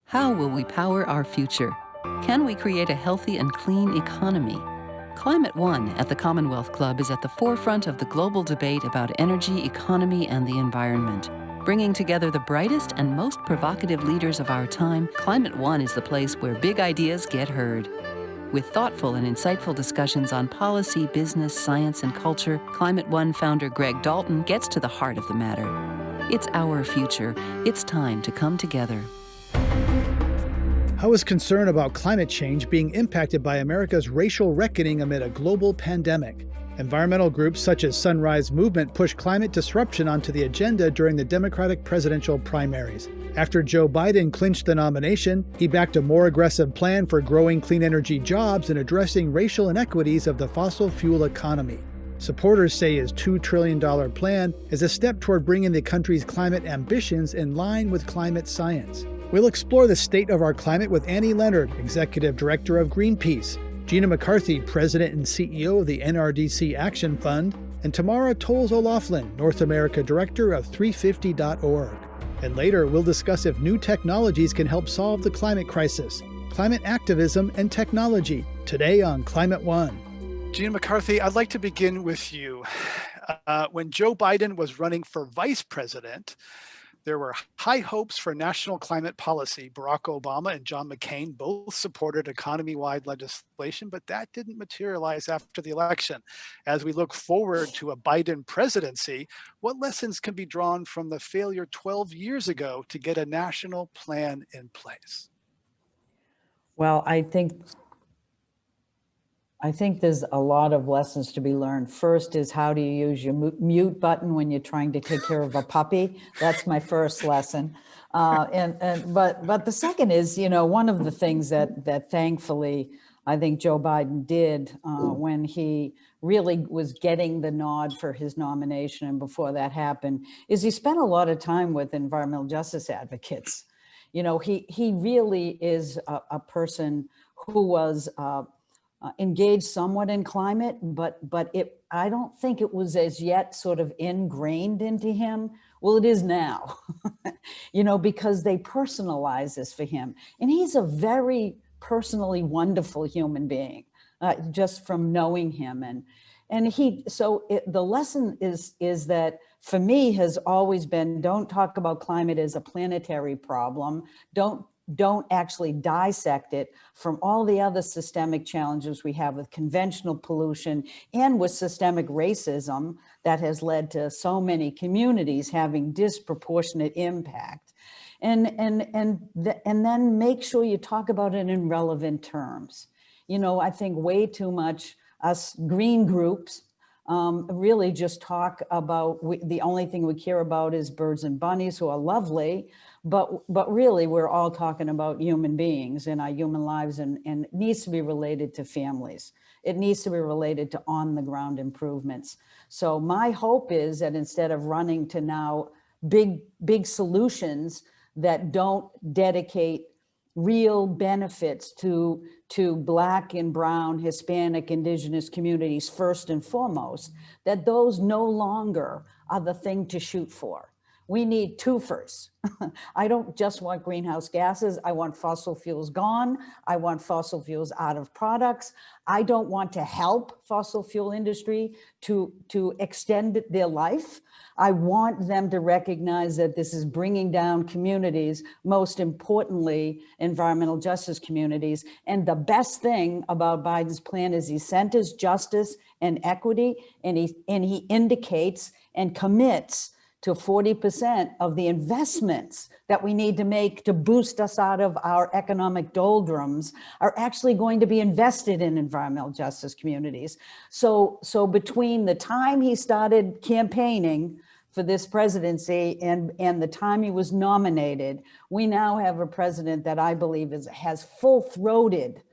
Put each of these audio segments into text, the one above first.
How will we power our future? Can we create a healthy and clean economy? Climate One at the Commonwealth Club is at the forefront of the global debate about energy, economy, and the environment. Bringing together the brightest and most provocative leaders of our time, Climate One is the place where big ideas get heard. With thoughtful and insightful discussions on policy, business, science, and culture, Climate One founder Greg Dalton gets to the heart of the matter. It's our future. It's time to come together. How is concern about climate change being impacted by America's racial reckoning amid a global pandemic? Environmental groups such as Sunrise Movement pushed climate disruption onto the agenda during the Democratic presidential primaries. After Joe Biden clinched the nomination, he backed a more aggressive plan for growing clean energy jobs and addressing racial inequities of the fossil fuel economy. Supporters say his $2 trillion plan is a step toward bringing the country's climate ambitions in line with climate science. We'll explore the state of our climate with Annie Leonard, Executive Director of Greenpeace, Gina McCarthy, President and CEO of the NRDC Action Fund, and Tamara Toles O'Laughlin, North America Director of 350.org. And later, we'll discuss if new technologies can help solve the climate crisis, climate activism, and technology, today on Climate One. Gina McCarthy, I'd like to begin with you. When Joe Biden was running for vice president, there were high hopes for national climate policy. Barack Obama and John McCain both supported economy-wide legislation, but that didn't materialize after the election. As we look forward to a Biden presidency, what lessons can be drawn from the failure 12 years ago to get a national plan in place? Well, I think there's a lot of lessons to be learned. First is, how do you use your mute button when you're trying to take care of a puppy? That's my first lesson. But the second is, one of the things that thankfully I think Joe Biden did when he really was getting the nod for his nomination, and before that happened, is he spent a lot of time with environmental justice advocates. He really is a person who was engaged somewhat in climate, but I don't think it was as yet sort of ingrained into him. Well, it is now, because they personalize this for him. And he's a very personally wonderful human being, just from knowing him. The lesson is that, for me, has always been, don't talk about climate as a planetary problem. Don't actually dissect it from all the other systemic challenges we have with conventional pollution and with systemic racism that has led to so many communities having disproportionate impact. And then make sure you talk about it in relevant terms. I think way too much us green groups really just talk about, the only thing we care about is birds and bunnies, who are lovely, but really we're all talking about human beings and our human lives, and it needs to be related to families. It needs to be related to on the ground improvements. So my hope is that instead of running to now big solutions that don't dedicate real benefits to Black and brown, Hispanic, Indigenous communities first and foremost, that those no longer are the thing to shoot for. We need twofers. I don't just want greenhouse gases. I want fossil fuels gone. I want fossil fuels out of products. I don't want to help fossil fuel industry to extend their life. I want them to recognize that this is bringing down communities, most importantly, environmental justice communities. And the best thing about Biden's plan is he centers justice and equity, and he indicates and commits to 40% of the investments that we need to make to boost us out of our economic doldrums are actually going to be invested in environmental justice communities. So between the time he started campaigning for this presidency and the time he was nominated, we now have a president that I believe has full-throated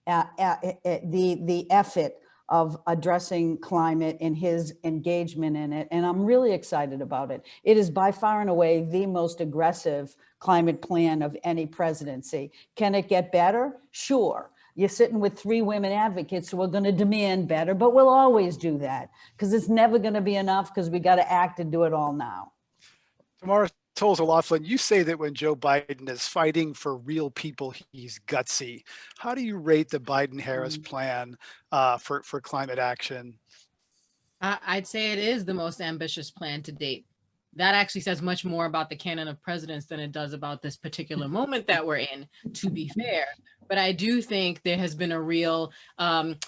the effort of addressing climate and his engagement in it. And I'm really excited about it. It is by far and away the most aggressive climate plan of any presidency. Can it get better? Sure. You're sitting with 3 women advocates who are going to demand better, but we'll always do that because it's never going to be enough, because we got to act and do it all now. Tamara Toles O'Laughlin, you say that when Joe Biden is fighting for real people, he's gutsy. How do you rate the Biden-Harris plan for climate action? I'd say it is the most ambitious plan to date. That actually says much more about the canon of presidents than it does about this particular moment that we're in, to be fair. But I do think there has been a real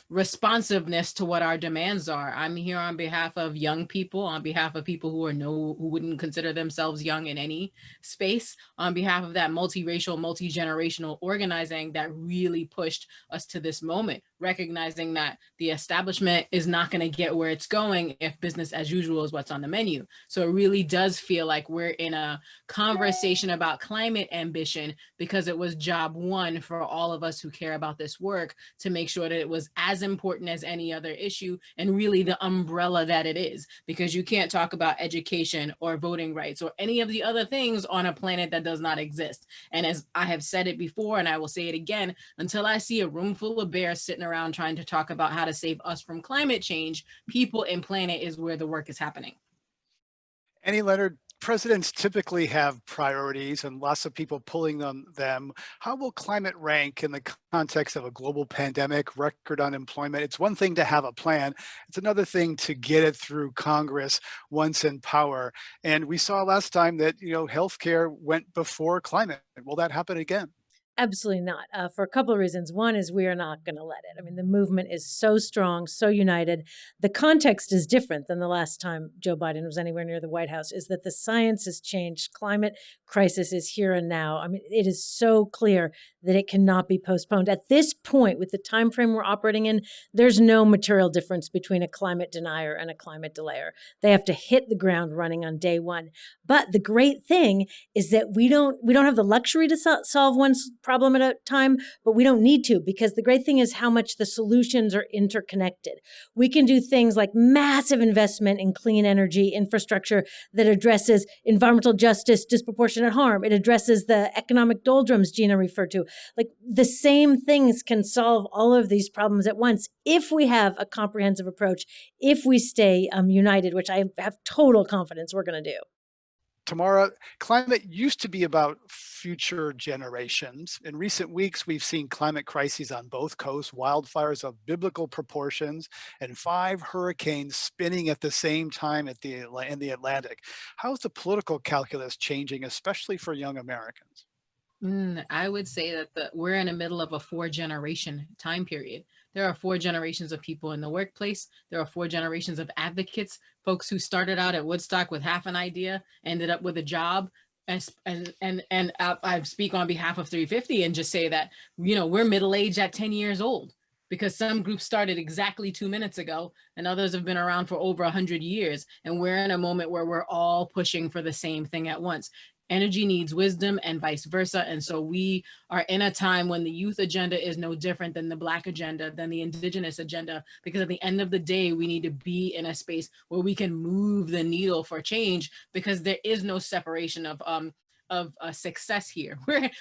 responsiveness to what our demands are. I'm here on behalf of young people, on behalf of people who wouldn't consider themselves young in any space, on behalf of that multiracial, multi-generational organizing that really pushed us to this moment, recognizing that the establishment is not going to get where it's going if business as usual is what's on the menu. So it really does feel like we're in a conversation about climate ambition because it was job one for all of us who care about this work to make sure that it was as important as any other issue and really the umbrella that it is, because you can't talk about education or voting rights or any of the other things on a planet that does not exist. And as I have said it before, and I will say it again, until I see a room full of bears sitting around trying to talk about how to save us from climate change, people and planet is where the work is happening. Annie Leonard, presidents typically have priorities and lots of people pulling them. How will climate rank in the context of a global pandemic, record unemployment? It's one thing to have a plan. It's another thing to get it through Congress once in power. And we saw last time that, healthcare went before climate. Will that happen again? Absolutely not. For a couple of reasons. One is we are not going to let it. I mean, the movement is so strong, so united. The context is different than the last time Joe Biden was anywhere near the White House, is that the science has changed. Climate crisis is here and now. I mean, it is so clear that it cannot be postponed. At this point, with the time frame we're operating in, there's no material difference between a climate denier and a climate delayer. They have to hit the ground running on day one. But the great thing is that we don't have the luxury to solve one problem at a time, but we don't need to, because the great thing is how much the solutions are interconnected. We can do things like massive investment in clean energy infrastructure that addresses environmental justice, disproportionate harm. It addresses the economic doldrums Gina referred to. Like, the same things can solve all of these problems at once if we have a comprehensive approach, if we stay united, which I have total confidence we're going to do. Tamara, climate used to be about future generations. In recent weeks, we've seen climate crises on both coasts, wildfires of biblical proportions, and 5 hurricanes spinning at the same time in the Atlantic. How is the political calculus changing, especially for young Americans? I would say that we're in the middle of a 4-generation time period. There are 4 generations of people in the workplace. There are 4 generations of advocates, folks who started out at Woodstock with half an idea, ended up with a job. And I speak on behalf of 350 and just say that, we're middle-aged at 10 years old, because some groups started exactly 2 minutes ago and others have been around for over 100 years. And we're in a moment where we're all pushing for the same thing at once. Energy needs wisdom and vice versa. And so we are in a time when the youth agenda is no different than the Black agenda, than the Indigenous agenda, because at the end of the day, we need to be in a space where we can move the needle for change, because there is no separation of success here.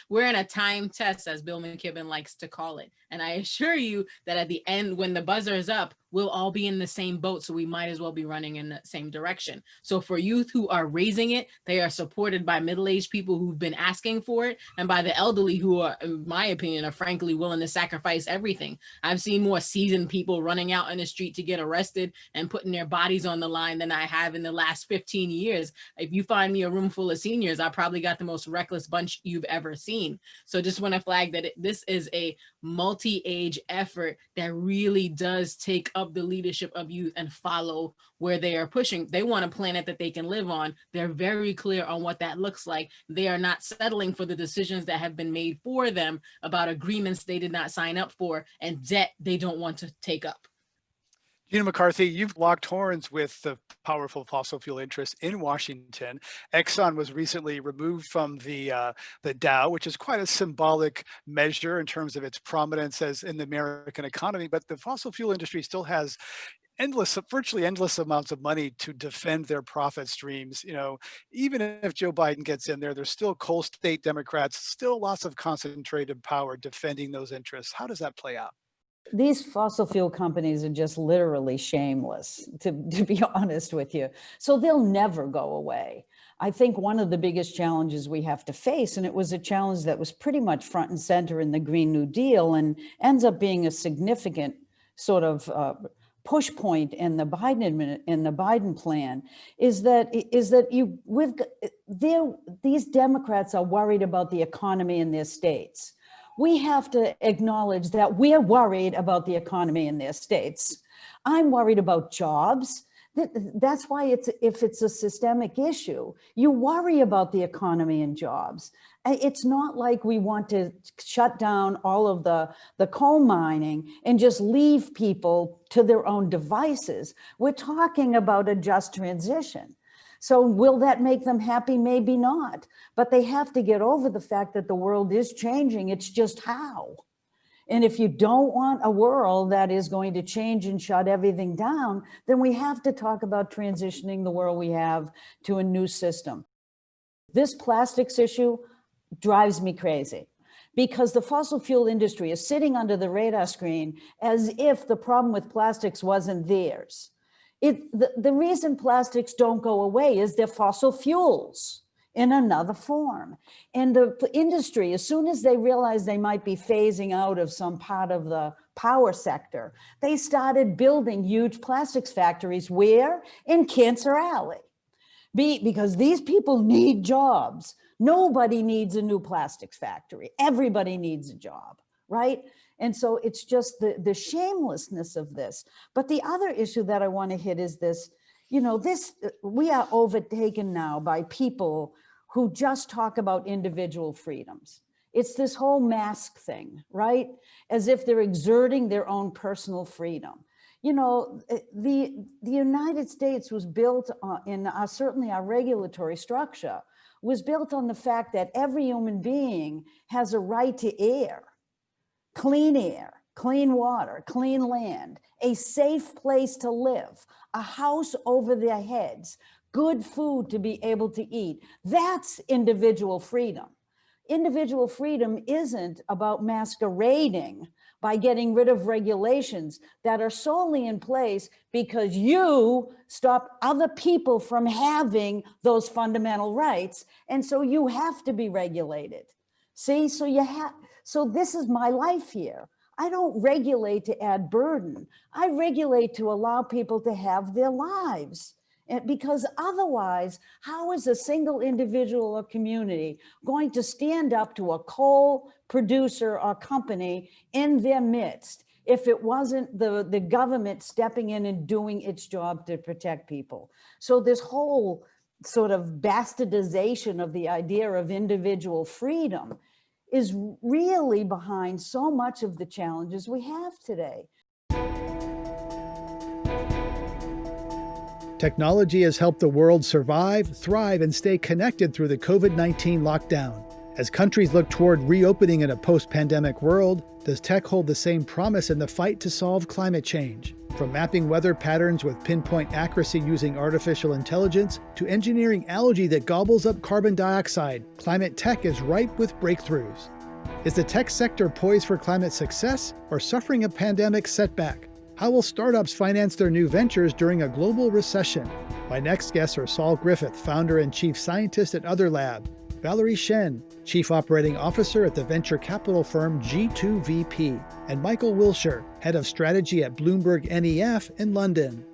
We're in a time test, as Bill McKibben likes to call it. And I assure you that at the end, when the buzzer is up, we'll all be in the same boat. So we might as well be running in the same direction. So for youth who are raising it, they are supported by middle-aged people who've been asking for it, and by the elderly who are, in my opinion, are frankly willing to sacrifice everything. I've seen more seasoned people running out in the street to get arrested and putting their bodies on the line than I have in the last 15 years. If you find me a room full of seniors, I probably got the most reckless bunch you've ever seen. So just want to flag that this is a multi-age effort that really does take up the leadership of youth and follow where they are pushing. They want a planet that they can live on. They're very clear on what that looks like. They are not settling for the decisions that have been made for them about agreements they did not sign up for and debt they don't want to take up. Gina McCarthy, you've locked horns with the powerful fossil fuel interests in Washington. Exxon was recently removed from the Dow, which is quite a symbolic measure in terms of its prominence as in the American economy. But the fossil fuel industry still has virtually endless amounts of money to defend their profit streams. Even if Joe Biden gets in there, there's still coal state Democrats, still lots of concentrated power defending those interests. How does that play out? These fossil fuel companies are just literally shameless, to be honest with you. So they'll never go away. I think one of the biggest challenges we have to face, and it was a challenge that was pretty much front and center in the Green New Deal and ends up being a significant sort of push point in the Biden plan, is that these Democrats are worried about the economy in their states. We have to acknowledge that we're worried about the economy in their states. I'm worried about jobs. That's why if it's a systemic issue, you worry about the economy and jobs. It's not like we want to shut down all of the coal mining and just leave people to their own devices. We're talking about a just transition. So will that make them happy? Maybe not, but they have to get over the fact that the world is changing. It's just how. And if you don't want a world that is going to change and shut everything down, then we have to talk about transitioning the world we have to a new system. This plastics issue drives me crazy because the fossil fuel industry is sitting under the radar screen as if the problem with plastics wasn't theirs. The reason plastics don't go away is they're fossil fuels in another form. And the industry, as soon as they realized they might be phasing out of some part of the power sector, they started building huge plastics factories. Where? In Cancer Alley. Because these people need jobs. Nobody needs a new plastics factory. Everybody needs a job, right? And so it's just the shamelessness of this. But the other issue that I want to hit is this, we are overtaken now by people who just talk about individual freedoms. It's this whole mask thing, right? As if they're exerting their own personal freedom. The United States was built certainly our regulatory structure was built on the fact that every human being has a right to air, clean water, clean land, a safe place to live, a house over their heads, good food to be able to eat. That's individual freedom. Individual freedom isn't about masquerading by getting rid of regulations that are solely in place because you stop other people from having those fundamental rights. And so you have to be regulated. See, so this is my life here. I don't regulate to add burden. I regulate to allow people to have their lives. Because otherwise, how is a single individual or community going to stand up to a coal producer or company in their midst if it wasn't the government stepping in and doing its job to protect people? So this whole sort of bastardization of the idea of individual freedom is really behind so much of the challenges we have today. Technology has helped the world survive, thrive, and stay connected through the COVID-19 lockdown. As countries look toward reopening in a post-pandemic world, does tech hold the same promise in the fight to solve climate change? From mapping weather patterns with pinpoint accuracy using artificial intelligence to engineering algae that gobbles up carbon dioxide, climate tech is ripe with breakthroughs. Is the tech sector poised for climate success or suffering a pandemic setback? How will startups finance their new ventures during a global recession? My next guests are Saul Griffith, founder and chief scientist at Other Lab, Valerie Shen, chief operating officer at the venture capital firm G2VP, and Michael Wilshire, head of strategy at Bloomberg NEF in London.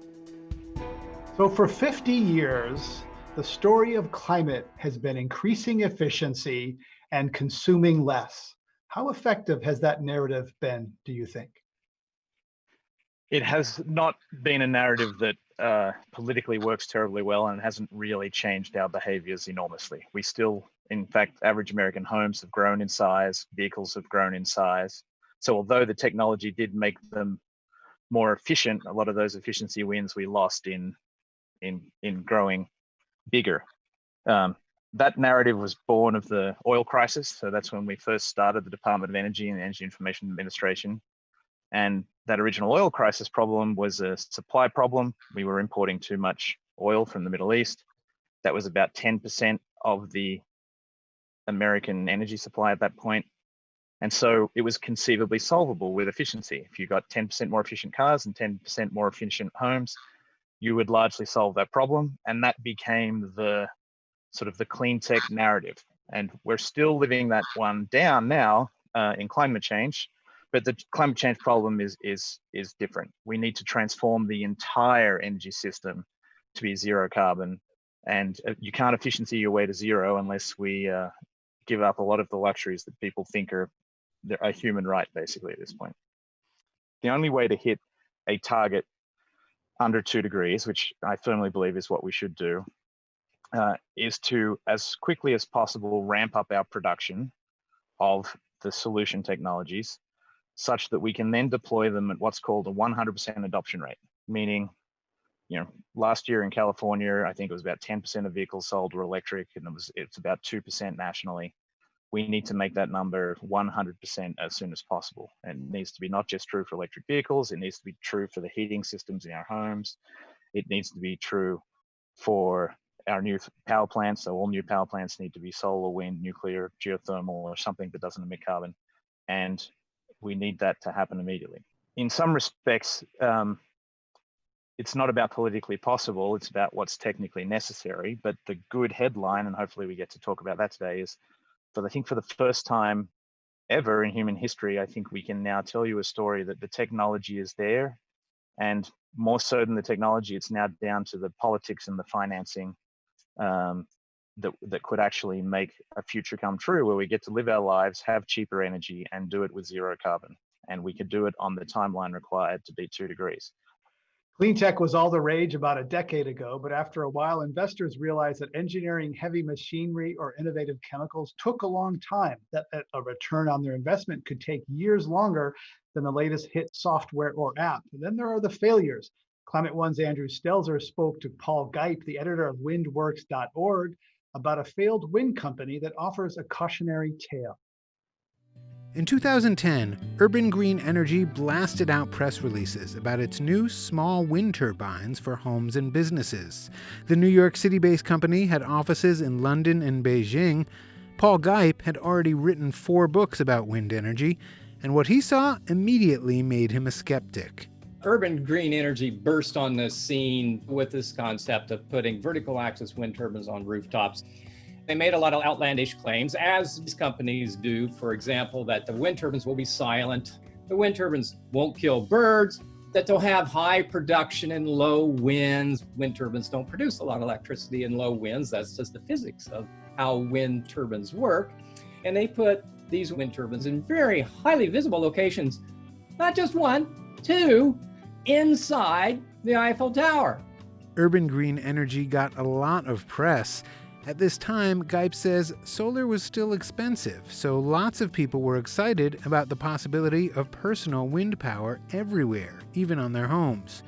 So for 50 years, the story of climate has been increasing efficiency and consuming less. How effective has that narrative been, do you think? It has not been a narrative that politically works terribly well, and hasn't really changed our behaviors enormously. We still, in fact, average American homes have grown in size, vehicles have grown in size. So although the technology did make them more efficient, a lot of those efficiency wins we lost in growing bigger. That narrative was born of the oil crisis. So that's when we first started the Department of Energy and the Energy Information Administration. And that original oil crisis problem was a supply problem. We were importing too much oil from the Middle East. That was about 10% of the American energy supply at that point. And so it was conceivably solvable with efficiency. If you got 10% more efficient cars and 10% more efficient homes, you would largely solve that problem. And that became the sort of the clean tech narrative. And we're still living that one down now in climate change, but the climate change problem is different. We need to transform the entire energy system to be zero carbon, and you can't efficiency your way to zero unless we give up a lot of the luxuries that people think are a human right, basically, at this point. The only way to hit a target under 2 degrees, which I firmly believe is what we should do, is to, as quickly as possible, ramp up our production of the solution technologies such that we can then deploy them at what's called a 100% adoption rate, meaning, last year in California, I think it was about 10% of vehicles sold were electric, and it's about 2% nationally. We need to make that number 100% as soon as possible. And it needs to be not just true for electric vehicles, it needs to be true for the heating systems in our homes. It needs to be true for our new power plants. So all new power plants need to be solar, wind, nuclear, geothermal, or something that doesn't emit carbon. And we need that to happen immediately. In some respects, it's not about politically possible, it's about what's technically necessary. But the good headline, and hopefully we get to talk about that today, is I think for the first time ever in human history, I think we can now tell you a story that the technology is there, and more so than the technology, it's now down to the politics and the financing that could actually make a future come true, where we get to live our lives, have cheaper energy, and do it with zero carbon. And we could do it on the timeline required to be 2 degrees. Clean tech was all the rage about a decade ago, but after a while, investors realized that engineering heavy machinery or innovative chemicals took a long time, that a return on their investment could take years longer than the latest hit software or app. And then there are the failures. Climate One's Andrew Stelzer spoke to Paul Geip, the editor of windworks.org, about a failed wind company that offers a cautionary tale. In 2010, Urban Green Energy blasted out press releases about its new small wind turbines for homes and businesses. The New York City-based company had offices in London and Beijing. Paul Geip had already written 4 books about wind energy, and what he saw immediately made him a skeptic. Urban Green Energy burst on the scene with this concept of putting vertical axis wind turbines on rooftops. They made a lot of outlandish claims, as these companies do. For example, that the wind turbines will be silent, the wind turbines won't kill birds, that they'll have high production in low winds. Wind turbines don't produce a lot of electricity in low winds. That's just the physics of how wind turbines work. And they put these wind turbines in very highly visible locations, not just 1, 2, inside the Eiffel Tower. Urban Green Energy got a lot of press. At this time, Geip says solar was still expensive, so lots of people were excited about the possibility of personal wind power everywhere, even on their homes.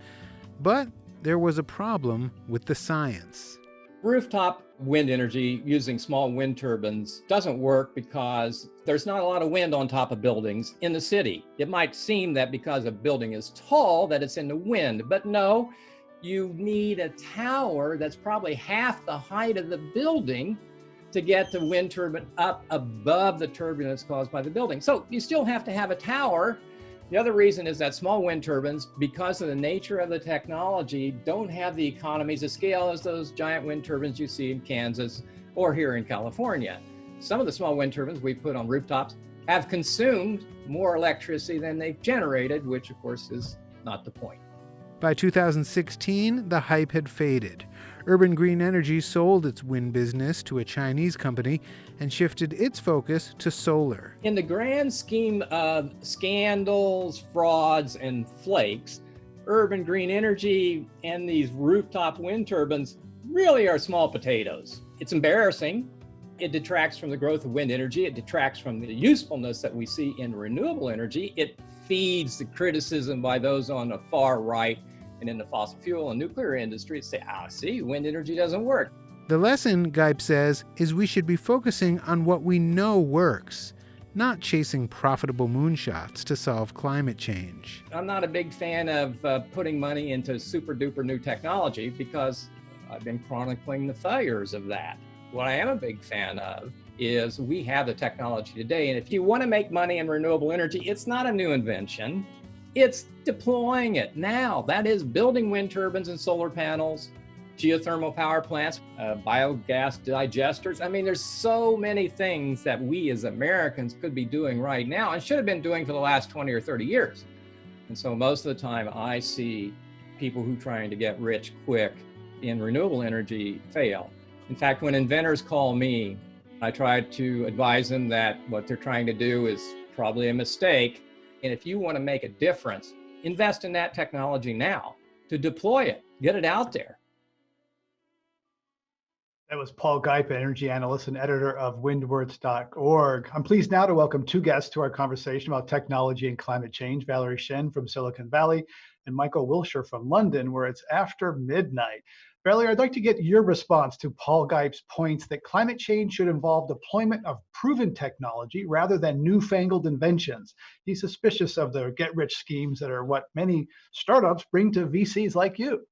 But there was a problem with the science. Rooftop wind energy using small wind turbines doesn't work because there's not a lot of wind on top of buildings in the city. It might seem that because a building is tall that it's in the wind, but no. You need a tower that's probably half the height of the building to get the wind turbine up above the turbulence caused by the building. So you still have to have a tower. The other reason is that small wind turbines, because of the nature of the technology, don't have the economies of scale as those giant wind turbines you see in Kansas or here in California. Some of the small wind turbines we put on rooftops have consumed more electricity than they've generated, which of course is not the point. By 2016, the hype had faded. Urban Green Energy sold its wind business to a Chinese company and shifted its focus to solar. In the grand scheme of scandals, frauds, and flakes, Urban Green Energy and these rooftop wind turbines really are small potatoes. It's embarrassing. It detracts from the growth of wind energy. It detracts from the usefulness that we see in renewable energy. It feeds the criticism by those on the far right and in the fossil fuel and nuclear industry say, see, wind energy doesn't work. The lesson, Geip says, is we should be focusing on what we know works, not chasing profitable moonshots to solve climate change. I'm not a big fan of putting money into super duper new technology because I've been chronicling the failures of that. What I am a big fan of is we have the technology today. And if you want to make money in renewable energy, it's not a new invention. It's deploying it now. That is building wind turbines and solar panels, geothermal power plants, biogas digesters. I mean, there's so many things that we as Americans could be doing right now and should have been doing for the last 20 or 30 years. And so most of the time I see people who are trying to get rich quick in renewable energy fail. In fact, when inventors call me, I try to advise them that what they're trying to do is probably a mistake. And if you want to make a difference, invest in that technology now to deploy it, get it out there. That was Paul Gipe, an energy analyst and editor of windwords.org. I'm pleased now to welcome two guests to our conversation about technology and climate change, Valerie Shen from Silicon Valley and Michael Wilshire from London, where it's after midnight. Valerie, I'd like to get your response to Paul Gipe's points that climate change should involve deployment of proven technology rather than newfangled inventions. He's suspicious of the get-rich schemes that are what many startups bring to VCs like you.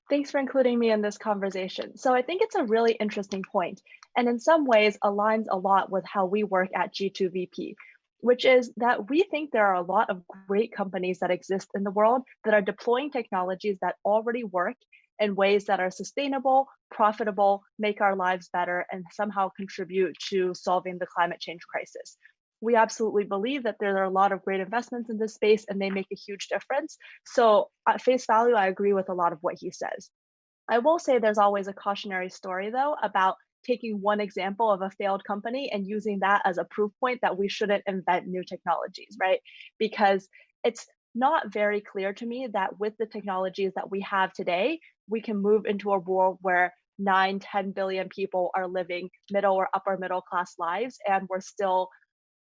Thanks for including me in this conversation. So I think it's a really interesting point, and in some ways aligns a lot with how we work at G2VP, which is that we think there are a lot of great companies that exist in the world that are deploying technologies that already work in ways that are sustainable, profitable, make our lives better, and somehow contribute to solving the climate change crisis. We absolutely believe that there are a lot of great investments in this space and they make a huge difference. So at face value, I agree with a lot of what he says. I will say there's always a cautionary story though about taking one example of a failed company and using that as a proof point that we shouldn't invent new technologies, right? Because it's not very clear to me that with the technologies that we have today, we can move into a world where 9-10 billion people are living middle or upper middle class lives and we're still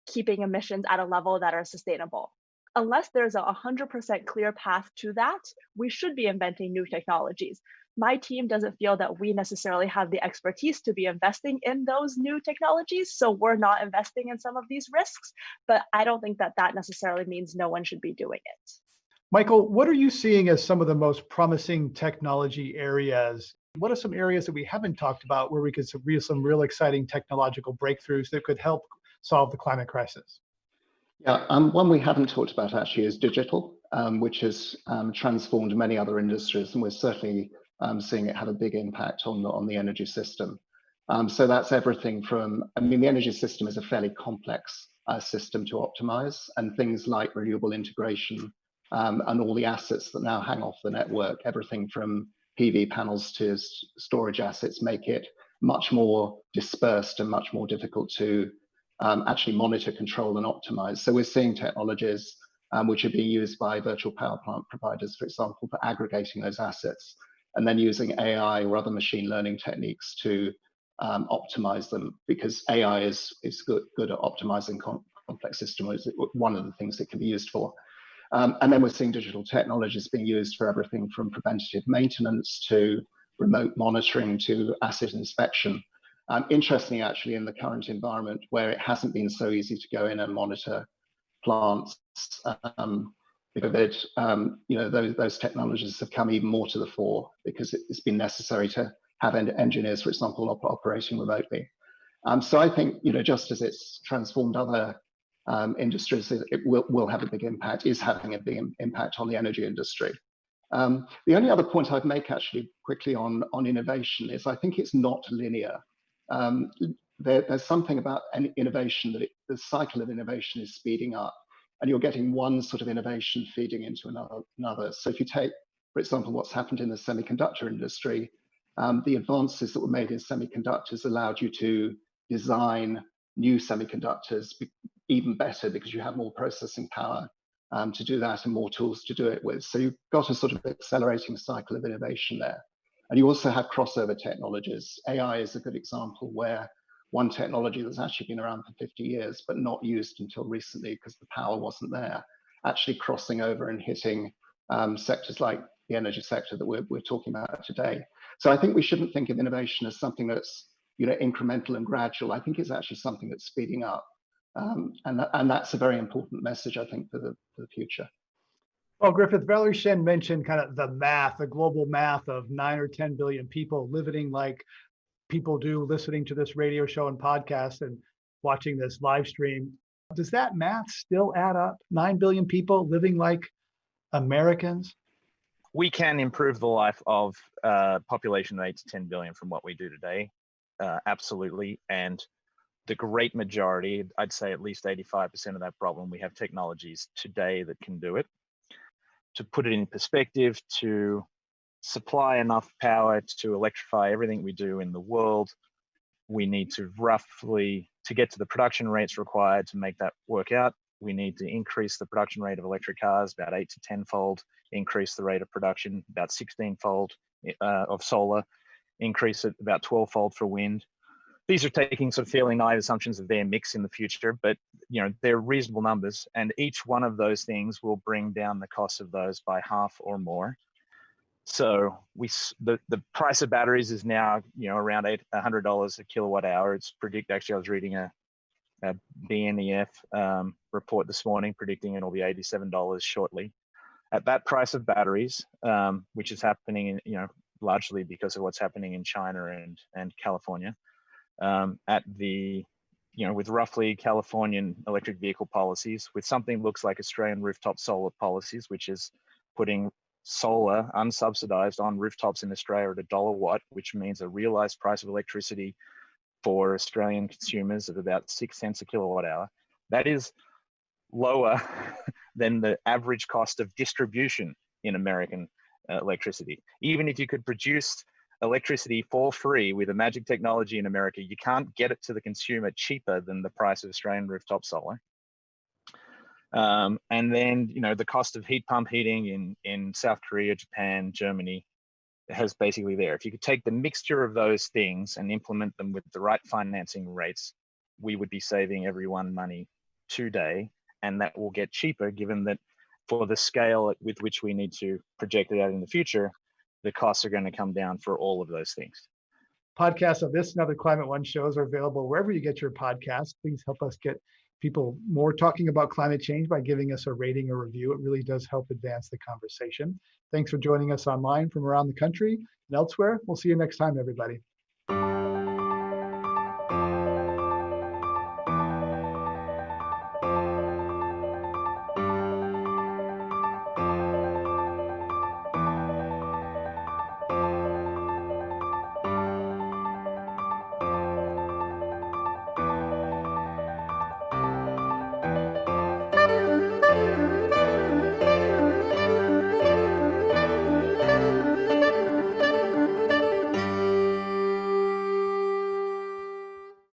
keeping emissions at a level that are sustainable. Unless there's a 100% clear path to that, we should be inventing new technologies. My team doesn't feel that we necessarily have the expertise to be investing in those new technologies, so we're not investing in some of these risks, but I don't think that that necessarily means no one should be doing it. Michael, what are you seeing as some of the most promising technology areas? What are some areas that we haven't talked about where we could see some real exciting technological breakthroughs that could help solve the climate crisis? Yeah, one we haven't talked about actually is digital, which has transformed many other industries, and we're certainly seeing it have a big impact on the energy system. So that's everything from, the energy system is a fairly complex system to optimize, and things like renewable integration and all the assets that now hang off the network, everything from PV panels to storage assets, make it much more dispersed and much more difficult to actually monitor, control, and optimize. So we're seeing technologies which are being used by virtual power plant providers, for example, for aggregating those assets, and then using AI or other machine learning techniques to optimize them, because AI is good at optimizing complex systems, one of the things it can be used for. And then we're seeing digital technologies being used for everything from preventative maintenance to remote monitoring to asset inspection. Interestingly, actually, in the current environment where it hasn't been so easy to go in and monitor plants, those technologies have come even more to the fore because it's been necessary to have engineers, for example, operating remotely. So I think, just as it's transformed other industries, it will have a big impact, is having a big impact on the energy industry. The only other point I'd make actually quickly on innovation is I think it's not linear. There's something about innovation that the cycle of innovation is speeding up, and you're getting one sort of innovation feeding into another. So if you take, for example, what's happened in the semiconductor industry, the advances that were made in semiconductors allowed you to design new semiconductors even better because you have more processing power to do that and more tools to do it with. So you've got a sort of accelerating cycle of innovation there. And you also have crossover technologies. AI is a good example where one technology that's actually been around for 50 years, but not used until recently because the power wasn't there, actually crossing over and hitting sectors like the energy sector that we're talking about today. So I think we shouldn't think of innovation as something that's incremental and gradual. I think it's actually something that's speeding up. And that's a very important message, I think, for the future. Well, Griffith, Valerie Shen mentioned kind of the global math of 9 or 10 billion people living like people do, listening to this radio show and podcast and watching this live stream. Does that math still add up? 9 billion people living like Americans? we can improve the life of a population of 8 to 10 billion from what we do today, absolutely. And the great majority, I'd say at least 85% of that problem, we have technologies today that can do it. To put it in perspective, to supply enough power to electrify everything we do in the world, we need to to get to the production rates required to make that work out, we need to increase the production rate of electric cars about 8 to 10-fold, increase the rate of production about 16-fold of solar, increase it about 12-fold for wind. These are taking sort of fairly naive assumptions of their mix in the future, but they're reasonable numbers, and each one of those things will bring down the cost of those by half or more. So the price of batteries is now around $100 a kilowatt hour. It's actually I was reading a BNEF report this morning predicting it'll be $87 shortly. At that price of batteries, which is happening largely because of what's happening in China and California. With roughly Californian electric vehicle policies, with something looks like Australian rooftop solar policies, which is putting solar unsubsidized on rooftops in Australia at $1 watt, which means a realized price of electricity for Australian consumers of about 6 cents a kilowatt hour. That is lower than the average cost of distribution in American electricity. Even if you could produce electricity for free with a magic technology in America, you can't get it to the consumer cheaper than the price of Australian rooftop solar. And then, the cost of heat pump heating in South Korea, Japan, Germany has basically there. If you could take the mixture of those things and implement them with the right financing rates, we would be saving everyone money today, and that will get cheaper given that for the scale with which we need to project it out in the future, the costs are going to come down for all of those things. Podcasts of this and other Climate One shows are available wherever you get your podcasts. Please help us get people more talking about climate change by giving us a rating or review. It really does help advance the conversation. Thanks for joining us online from around the country and elsewhere. We'll see you next time, everybody.